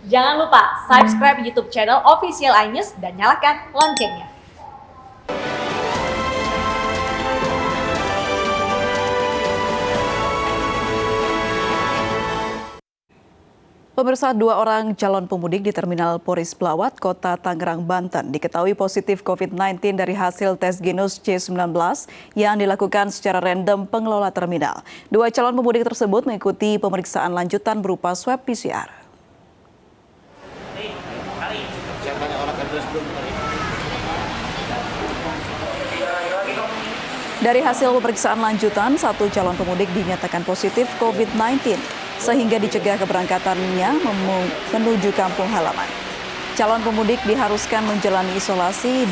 Jangan lupa subscribe YouTube channel Official iNews dan nyalakan loncengnya. Pemirsa, 2 orang calon pemudik di Terminal Poris Blawat, Kota Tangerang, Banten diketahui positif COVID-19 dari hasil tes genus C19 yang dilakukan secara random pengelola terminal. 2 calon pemudik tersebut mengikuti pemeriksaan lanjutan berupa swab PCR. Dari hasil pemeriksaan lanjutan, 1 calon pemudik dinyatakan positif COVID-19 sehingga dicegah keberangkatannya menuju kampung halaman. Calon pemudik diharuskan menjalani isolasi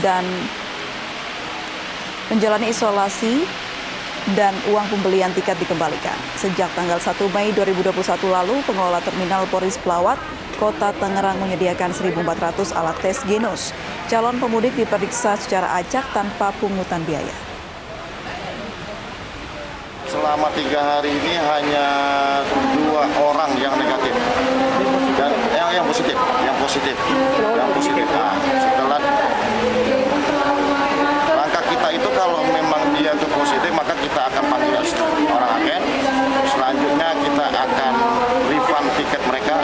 dan uang pembelian tiket dikembalikan. Sejak tanggal 1 Mei 2021 lalu, pengelola Terminal Poris Blawat, Kota Tangerang menyediakan 1.400 alat tes genus. Calon pemudik diperiksa secara acak tanpa pungutan biaya. Selama 3 hari ini hanya 2 orang yang negatif dan yang positif. Nah, setelah langkah kita itu kalau memang dia itu positif, maka kita akan panggil orang agen. Selanjutnya kita akan refund tiket mereka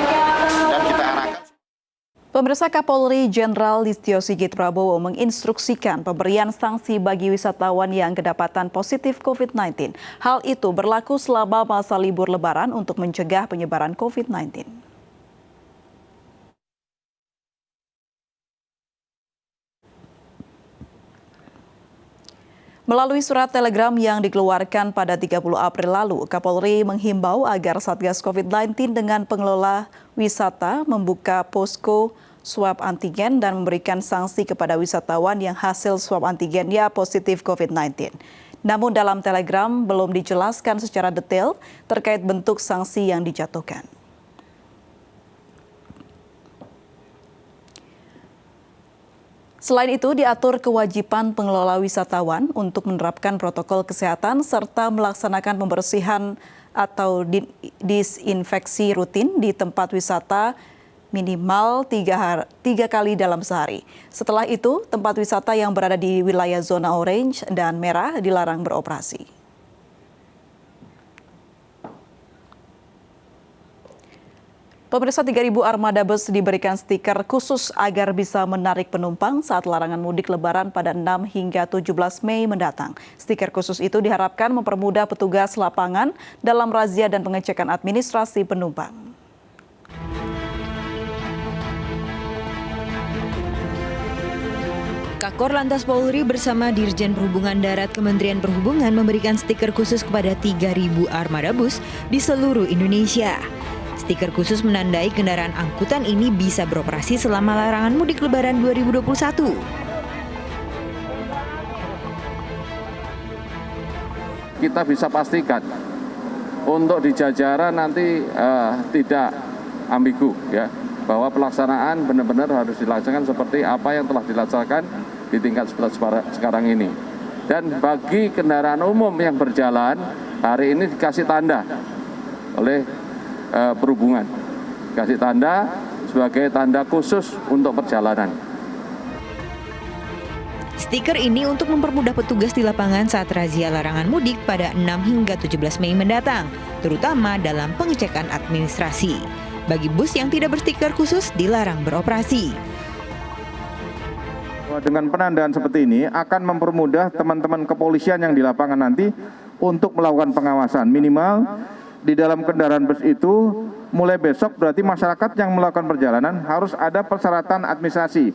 dan kita arahkan. Pemirsa, Kapolri Jenderal Listio Sigit Prabowo menginstruksikan pemberian sanksi bagi wisatawan yang kedapatan positif COVID-19. Hal itu berlaku selama masa libur Lebaran untuk mencegah penyebaran COVID-19. Melalui surat telegram yang dikeluarkan pada 30 April lalu, Kapolri menghimbau agar Satgas COVID-19 dengan pengelola wisata membuka posko swab antigen dan memberikan sanksi kepada wisatawan yang hasil swab antigennya positif COVID-19. Namun dalam telegram belum dijelaskan secara detail terkait bentuk sanksi yang dijatuhkan. Selain itu, diatur kewajiban pengelola wisatawan untuk menerapkan protokol kesehatan serta melaksanakan pembersihan atau disinfeksi rutin di tempat wisata minimal 3 kali dalam sehari. Setelah itu, tempat wisata yang berada di wilayah zona orange dan merah dilarang beroperasi. Pemirsa, 3.000 armada bus diberikan stiker khusus agar bisa menarik penumpang saat larangan mudik Lebaran pada 6 hingga 17 Mei mendatang. Stiker khusus itu diharapkan mempermudah petugas lapangan dalam razia dan pengecekan administrasi penumpang. Kakor Lantas Polri bersama Dirjen Perhubungan Darat Kementerian Perhubungan memberikan stiker khusus kepada 3.000 armada bus di seluruh Indonesia. Stiker khusus menandai kendaraan angkutan ini bisa beroperasi selama larangan mudik Lebaran 2021. Kita bisa pastikan untuk di jajaran nanti tidak ambigu, ya, bahwa pelaksanaan benar-benar harus dilaksanakan seperti apa yang telah dilaksanakan di tingkat sekarang ini. Dan bagi kendaraan umum yang berjalan, hari ini dikasih tanda oleh perhubungan, kasih tanda sebagai tanda khusus untuk perjalanan. Stiker ini untuk mempermudah petugas di lapangan saat razia larangan mudik pada 6 hingga 17 Mei mendatang, terutama dalam pengecekan administrasi. Bagi bus yang tidak berstiker khusus dilarang beroperasi. Dengan penandaan seperti ini akan mempermudah teman-teman kepolisian yang di lapangan nanti untuk melakukan pengawasan. Minimal di dalam kendaraan bus itu mulai besok berarti masyarakat yang melakukan perjalanan harus ada persyaratan administrasi.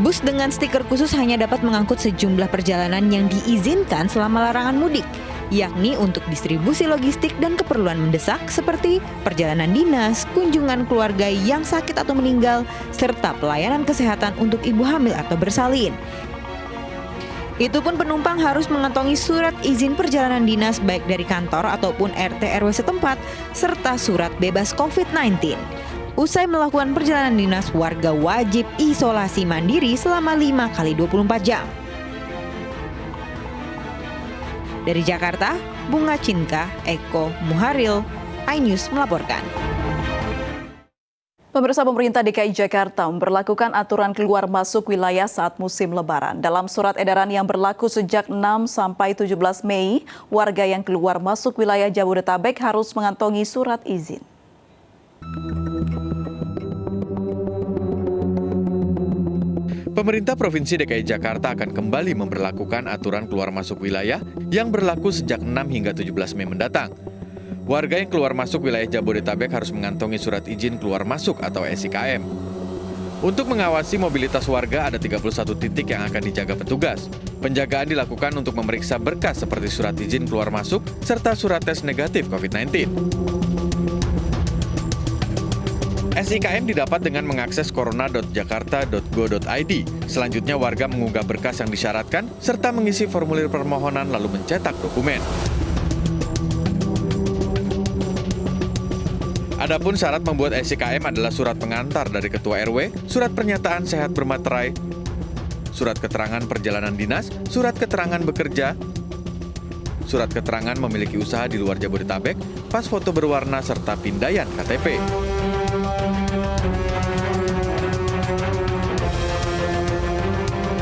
Bus dengan stiker khusus hanya dapat mengangkut sejumlah perjalanan yang diizinkan selama larangan mudik, yakni untuk distribusi logistik dan keperluan mendesak seperti perjalanan dinas, kunjungan keluarga yang sakit atau meninggal, serta pelayanan kesehatan untuk ibu hamil atau bersalin. Itu pun penumpang harus mengantongi surat izin perjalanan dinas baik dari kantor ataupun RT RW setempat, serta surat bebas COVID-19. Usai melakukan perjalanan dinas, warga wajib isolasi mandiri selama 5 kali 24 jam. Dari Jakarta, Bunga Cinka, Eko Muharil, iNews melaporkan. Pemirsa, pemerintah DKI Jakarta memberlakukan aturan keluar masuk wilayah saat musim Lebaran. Dalam surat edaran yang berlaku sejak 6 sampai 17 Mei, warga yang keluar masuk wilayah Jabodetabek harus mengantongi surat izin. Pemerintah Provinsi DKI Jakarta akan kembali memberlakukan aturan keluar masuk wilayah yang berlaku sejak 6 hingga 17 Mei mendatang. Warga yang keluar masuk wilayah Jabodetabek harus mengantongi surat izin keluar masuk atau SIKM. Untuk mengawasi mobilitas warga ada 31 titik yang akan dijaga petugas. Penjagaan dilakukan untuk memeriksa berkas seperti surat izin keluar masuk serta surat tes negatif COVID-19. SIKM didapat dengan mengakses corona.jakarta.go.id. Selanjutnya warga mengunggah berkas yang disyaratkan serta mengisi formulir permohonan lalu mencetak dokumen. Adapun syarat membuat SIKM adalah surat pengantar dari Ketua RW, surat pernyataan sehat bermaterai, surat keterangan perjalanan dinas, surat keterangan bekerja, surat keterangan memiliki usaha di luar Jabodetabek, pas foto berwarna serta pindaian KTP.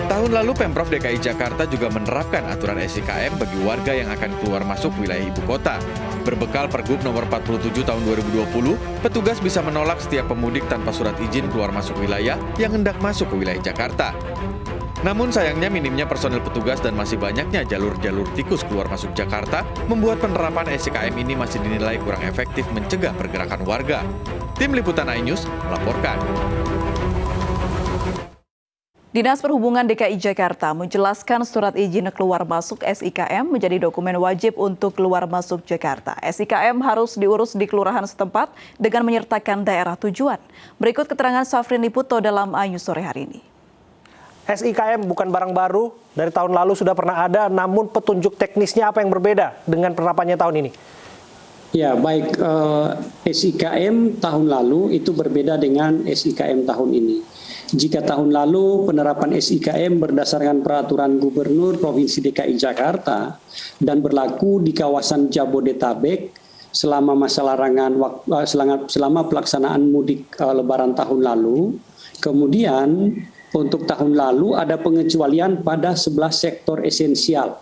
Tahun lalu Pemprov DKI Jakarta juga menerapkan aturan SIKM bagi warga yang akan keluar masuk wilayah ibu kota. Berbekal Pergub nomor 47 tahun 2020, petugas bisa menolak setiap pemudik tanpa surat izin keluar masuk wilayah yang hendak masuk ke wilayah Jakarta. Namun sayangnya minimnya personil petugas dan masih banyaknya jalur-jalur tikus keluar masuk Jakarta membuat penerapan SIKM ini masih dinilai kurang efektif mencegah pergerakan warga. Tim Liputan iNews melaporkan. Dinas Perhubungan DKI Jakarta menjelaskan surat izin keluar masuk SIKM menjadi dokumen wajib untuk keluar masuk Jakarta. SIKM harus diurus di kelurahan setempat dengan menyertakan daerah tujuan. Berikut keterangan Safrin Liputo dalam iNews sore hari ini. SIKM bukan barang baru, dari tahun lalu sudah pernah ada, namun petunjuk teknisnya apa yang berbeda dengan penerapannya tahun ini? Ya, baik, SIKM tahun lalu itu berbeda dengan SIKM tahun ini. Jika tahun lalu penerapan SIKM berdasarkan peraturan Gubernur Provinsi DKI Jakarta dan berlaku di kawasan Jabodetabek selama masa larangan selama pelaksanaan mudik Lebaran tahun lalu, kemudian untuk tahun lalu ada pengecualian pada 11 sektor esensial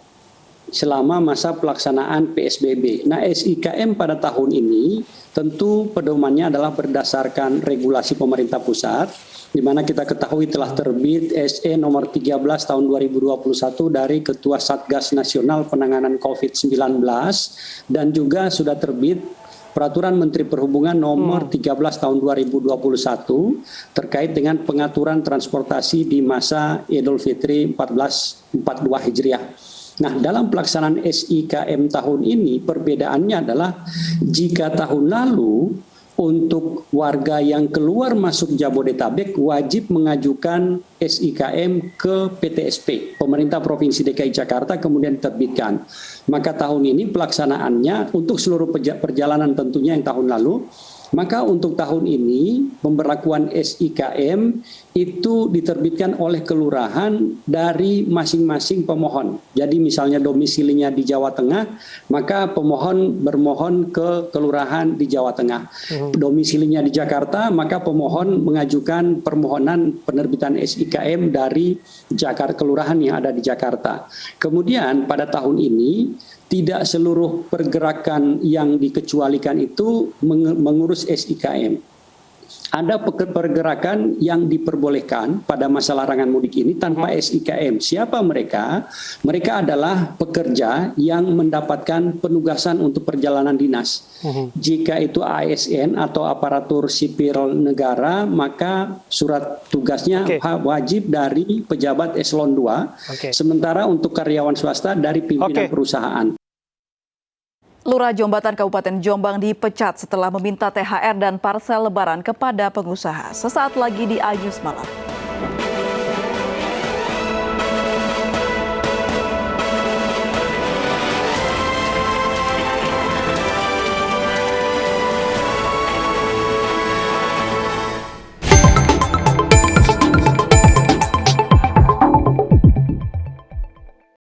selama masa pelaksanaan PSBB. Nah, SIKM pada tahun ini tentu pedomannya adalah berdasarkan regulasi pemerintah pusat, di mana kita ketahui telah terbit SE nomor 13 tahun 2021 dari Ketua Satgas Nasional Penanganan COVID-19 dan juga sudah terbit Peraturan Menteri Perhubungan nomor 13 tahun 2021 terkait dengan pengaturan transportasi di masa Idul Fitri 1442 Hijriah. Nah, dalam pelaksanaan SIKM tahun ini perbedaannya adalah jika tahun lalu untuk warga yang keluar masuk Jabodetabek wajib mengajukan SIKM ke PTSP, Pemerintah Provinsi DKI Jakarta, kemudian diterbitkan. Maka tahun ini pelaksanaannya untuk seluruh perjalanan tentunya yang tahun lalu, maka untuk tahun ini pemberlakuan SIKM itu diterbitkan oleh kelurahan dari masing-masing pemohon. Jadi misalnya domisilinya di Jawa Tengah, maka pemohon bermohon ke kelurahan di Jawa Tengah. Domisilinya di Jakarta, maka pemohon mengajukan permohonan penerbitan SIKM dari Jakarta, kelurahan yang ada di Jakarta. Kemudian pada tahun ini tidak seluruh pergerakan yang dikecualikan itu mengurus SIKM. Ada pergerakan yang diperbolehkan pada masa larangan mudik ini tanpa SIKM. Siapa mereka? Mereka adalah pekerja yang mendapatkan penugasan untuk perjalanan dinas. Jika itu ASN atau aparatur sipil negara, maka surat tugasnya wajib dari pejabat eselon 2. Sementara untuk karyawan swasta dari pimpinan perusahaan. Lurah Jombatan Kabupaten Jombang dipecat setelah meminta THR dan parsel Lebaran kepada pengusaha. Sesaat lagi di iNews Malam.